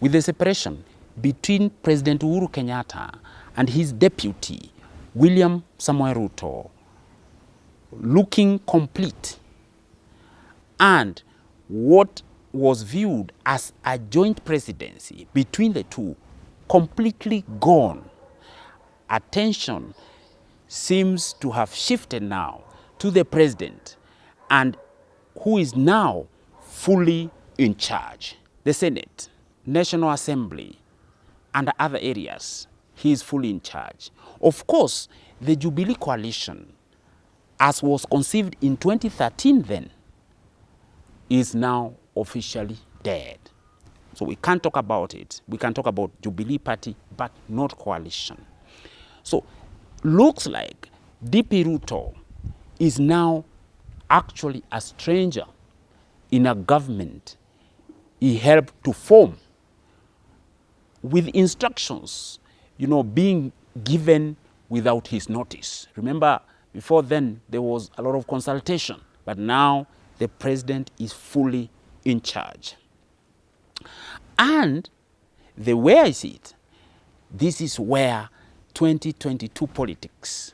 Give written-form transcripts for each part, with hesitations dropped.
with the separation between President Uhuru Kenyatta and his deputy, William Samoei Ruto, looking complete, and what was viewed as a joint presidency between the two completely gone, attention seems to have shifted now to the president, and who is now fully in charge. The Senate, National Assembly, and other areas, he is fully in charge. Of course, the Jubilee coalition, as was conceived in 2013 then, is now officially dead. So we can't talk about it. We can talk about Jubilee Party, but not coalition. So looks like DP Ruto is now actually a stranger in a government he helped to form, with instructions, being given without his notice. Remember, before then, there was a lot of consultation, but now the president is fully in charge. And the way I see it, this is where 2022 politics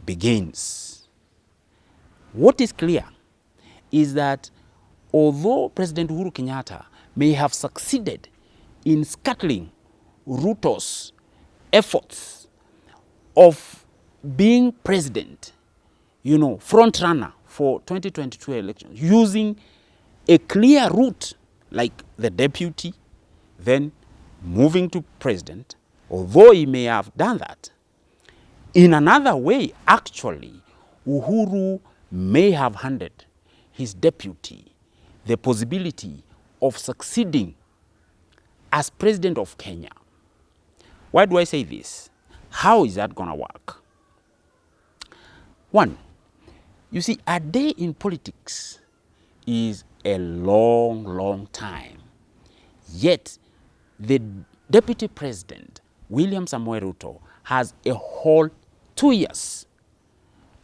begins. What is clear is that although President Uhuru Kenyatta may have succeeded in scuttling Ruto's efforts of being president, front runner for 2022 elections, using a clear route like the deputy, then moving to president, although he may have done that, in another way, actually, Uhuru may have handed his deputy the possibility of succeeding as president of Kenya. Why do I say this? How is that going to work? One, you see, a day in politics is a long, long time. Yet, the deputy president, William Samoei Ruto, has a whole 2 years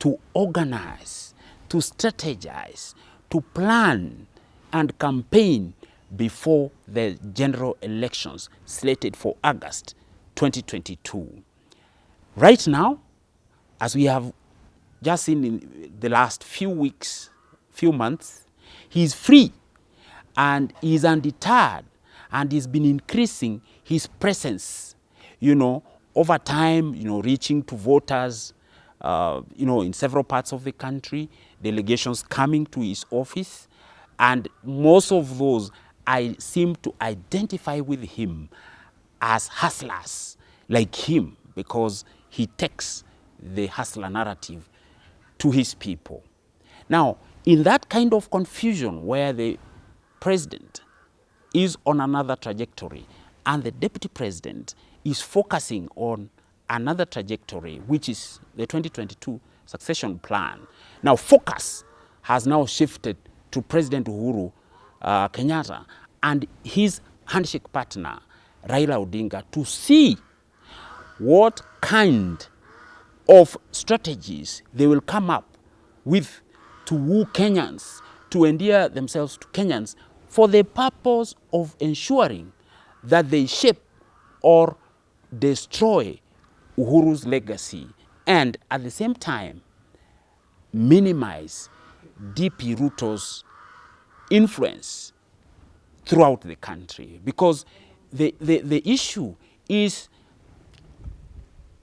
to organize, to strategize, to plan and campaign before the general elections slated for August 2022. Right now, as we have just seen in the last few weeks, few months, he is free and he is undeterred, and he's been increasing his presence, over time, reaching to voters, in several parts of the country, delegations coming to his office, and most of those I seem to identify with him as hustlers like him, because he takes the hustler narrative to his people. Now, in that kind of confusion where the president is on another trajectory and the deputy president is focusing on another trajectory, which is the 2022 succession plan. Now, focus has now shifted to President Uhuru Kenyatta and his handshake partner, Raila Odinga, to see what kind of strategies they will come up with to woo Kenyans, to endear themselves to Kenyans, for the purpose of ensuring that they shape or destroy Uhuru's legacy, and at the same time minimize DP Ruto's influence throughout the country. Because the issue is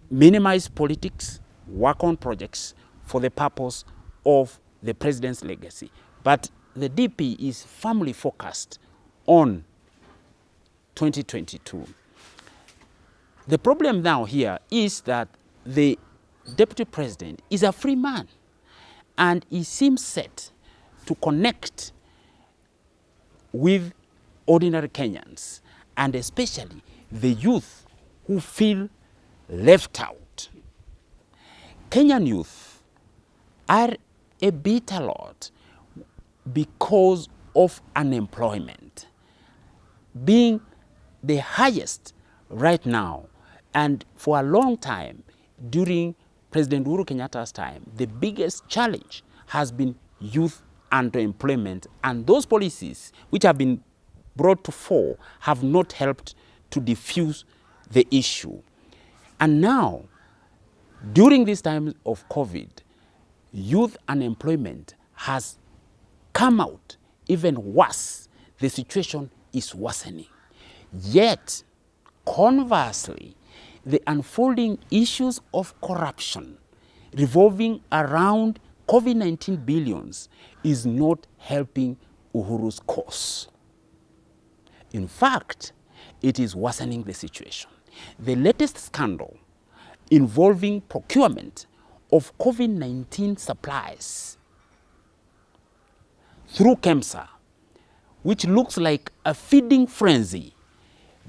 minimize politics, work on projects for the purpose of the president's legacy. But the DP is firmly focused on 2022. The problem now here is that the deputy president is a free man, and he seems set to connect with ordinary Kenyans, and especially the youth who feel left out. Kenyan youth are a bitter lot because of unemployment being the highest right now, and for a long time during President Uhuru Kenyatta's time, the biggest challenge has been youth underemployment, and those policies which have been brought to fore have not helped to diffuse the issue. And now, during this time of COVID, youth unemployment has come out even worse. The situation is worsening. Yet, conversely, the unfolding issues of corruption revolving around COVID-19 billions is not helping Uhuru's cause. In fact, it is worsening the situation. The latest scandal involving procurement of COVID-19 supplies through KEMSA, which looks like a feeding frenzy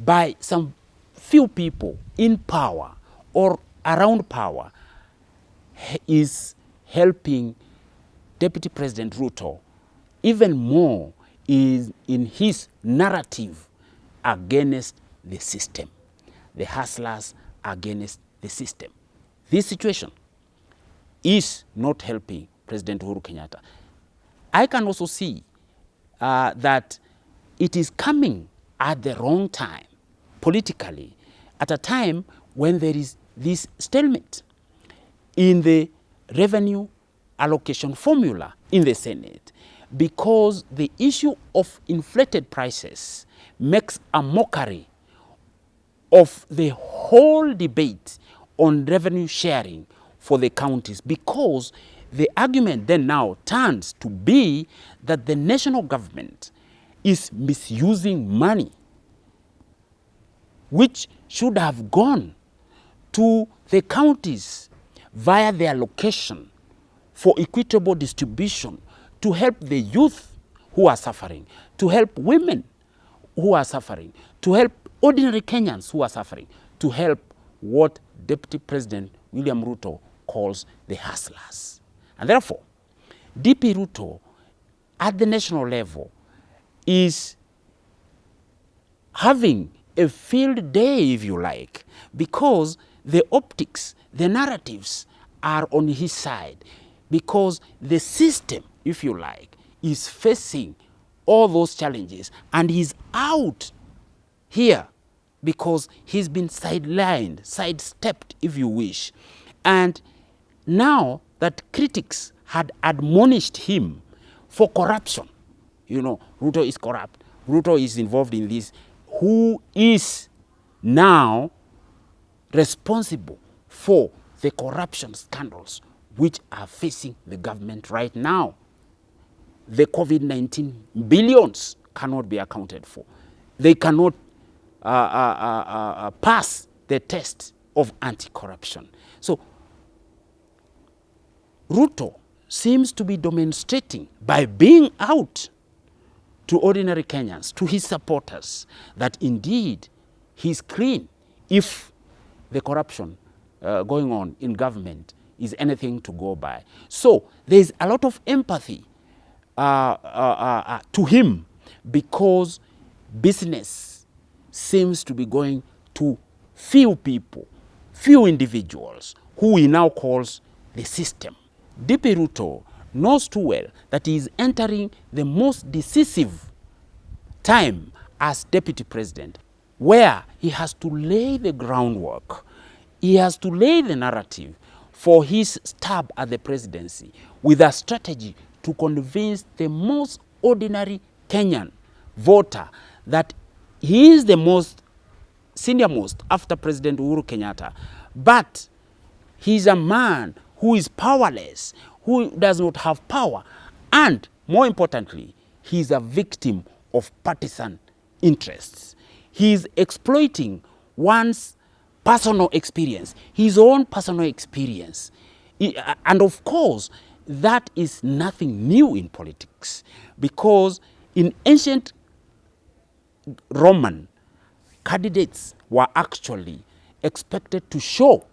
by some few people in power or around power, is helping Deputy President Ruto even more in his narrative against the system, the hustlers against the system. This situation is not helping President Uhuru Kenyatta. I can also see that it is coming at the wrong time, politically, at a time when there is this stalemate in the revenue allocation formula in the Senate, because the issue of inflated prices makes a mockery of the whole debate on revenue sharing for the counties, because the argument then now turns to be that the national government is misusing money which should have gone to the counties via their allocation for equitable distribution to help the youth who are suffering, to help women who are suffering, to help ordinary Kenyans who are suffering, to help what Deputy President William Ruto calls the hustlers. And therefore, DP Ruto at the national level is having a field day, if you like, because the optics, the narratives are on his side, because the system, if you like, is facing all those challenges, and he's out here because he's been sidelined, sidestepped, if you wish. And now that critics had admonished him for corruption, you know, Ruto is corrupt, Ruto is involved in this, who is now responsible for the corruption scandals which are facing the government right now? The COVID-19 billions cannot be accounted for. They cannot pass the test of anti-corruption. So Ruto seems to be demonstrating by being out to ordinary Kenyans, to his supporters, that indeed he's clean if the corruption going on in government is anything to go by. So there's a lot of empathy to him, because business seems to be going to few people, few individuals, who he now calls the system. DP Ruto knows too well that he is entering the most decisive time as deputy president, where he has to lay the groundwork, he has to lay the narrative for his stab at the presidency, with a strategy to convince the most ordinary Kenyan voter that he is the most senior most after President Uhuru Kenyatta, but he's a man who is powerless, who does not have power, and more importantly, he's a victim of partisan interests. He's exploiting one's personal experience, his own personal experience. And of course, that is nothing new in politics, because in ancient Roman, candidates were actually expected to show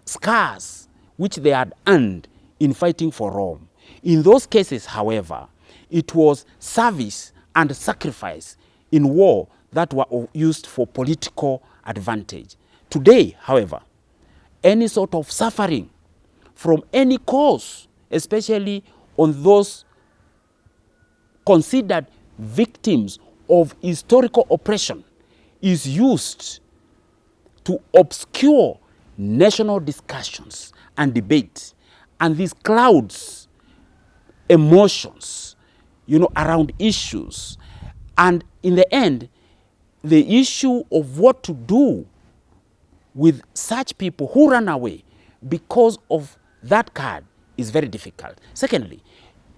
scars which they had earned in fighting for Rome. In those cases, however, it was service and sacrifice in war that were used for political advantage. Today, however, any sort of suffering from any cause, especially on those considered victims of historical oppression is used to obscure national discussions and debate, and this clouds emotions, around issues. And in the end, the issue of what to do with such people who run away because of that card is very difficult. Secondly,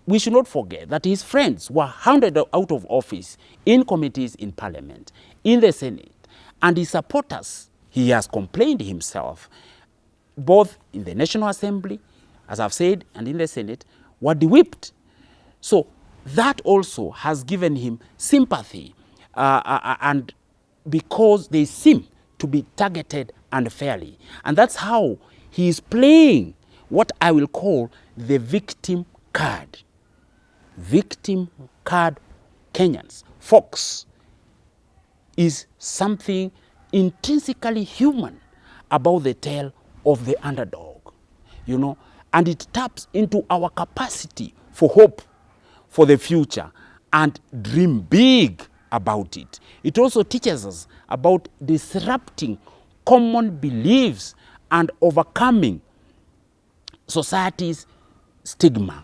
we should not forget that his friends were hounded out of office in committees in Parliament, in the Senate, and his supporters, he has complained himself, both in the National Assembly, as I've said, and in the Senate, were de-whipped. So that also has given him sympathy, and because they seem to be targeted unfairly. And that's how he is playing what I will call the victim card. Victim card Kenyans. Fox is something intrinsically human about the tale of the underdog, and it taps into our capacity for hope for the future and dream big about it. It also teaches us about disrupting common beliefs and overcoming society's stigma.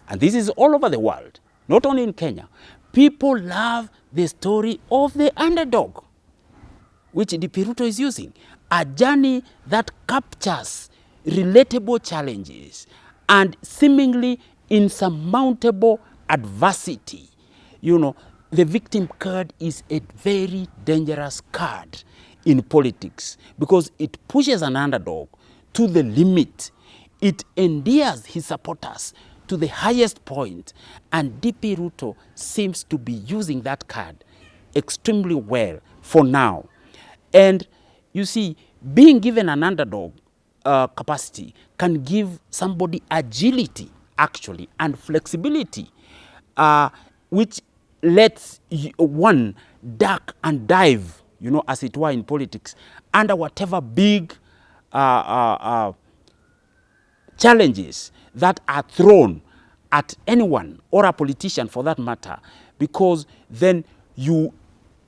And this is all over the world, not only in Kenya. People love the story of the underdog, which DP Ruto is using. A journey that captures relatable challenges and seemingly insurmountable adversity. The victim card is a very dangerous card in politics because it pushes an underdog to the limit. It endears his supporters to the highest point, and DP Ruto seems to be using that card extremely well for now. And you see, being given an underdog capacity can give somebody agility, actually, and flexibility, which lets one duck and dive, as it were in politics, under whatever big challenges that are thrown at anyone or a politician for that matter, because then you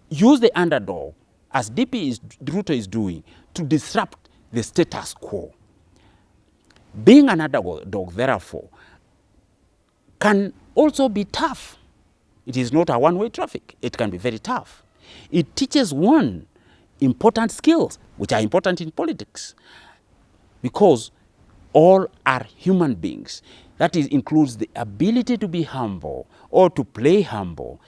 use the underdog, as Ruto is doing, to disrupt the status quo. Being an underdog, therefore, can also be tough. It is not a one-way traffic. It can be very tough. It teaches one important skills, which are important in politics, because all are human beings. That includes the ability to be humble or to play humble,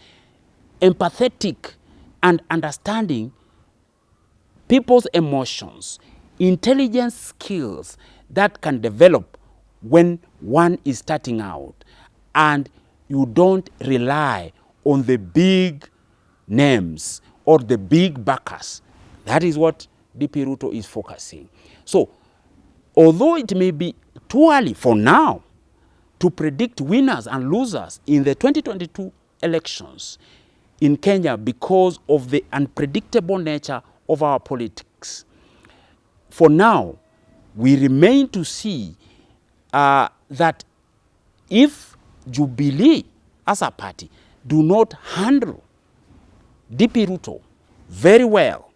empathetic, and understanding people's emotions, intelligence skills that can develop when one is starting out, and you don't rely on the big names or the big backers. That is what DP Ruto is focusing. So, although it may be too early for now to predict winners and losers in the 2022 elections in Kenya because of the unpredictable nature of our politics, for now, we remain to see that if Jubilee as a party do not handle DP Ruto very well,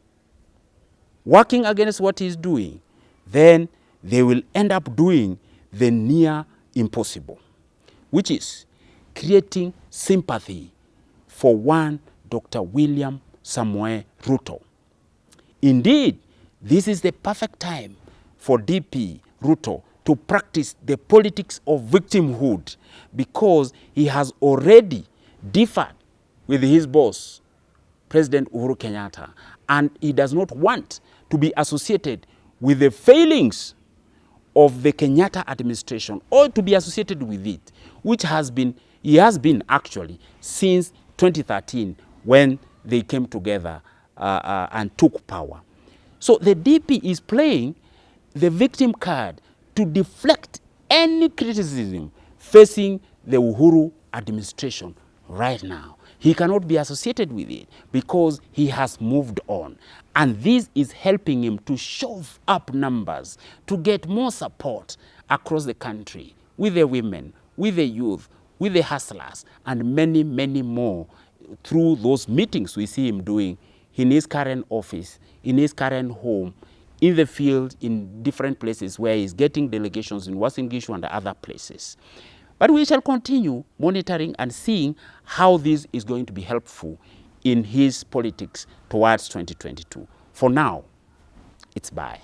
working against what he's doing, then they will end up doing the near impossible, which is creating sympathy for one Dr. William Samoei Ruto. Indeed, this is the perfect time for DP Ruto to practice the politics of victimhood, because he has already differed with his boss, President Uhuru Kenyatta, and he does not want to be associated with the failings of the Kenyatta administration, or to be associated with it, which he has been actually since 2013 when they came together and took power. So the DP is playing the victim card to deflect any criticism facing the Uhuru administration right now. He cannot be associated with it because he has moved on. And this is helping him to shove up numbers, to get more support across the country, with the women, with the youth, with the hustlers, and many, many more through those meetings we see him doing in his current office, in his current home, in the field, in different places where he's getting delegations in Uasin Gishu and other places. But we shall continue monitoring and seeing how this is going to be helpful in his politics towards 2022. For now, it's bye.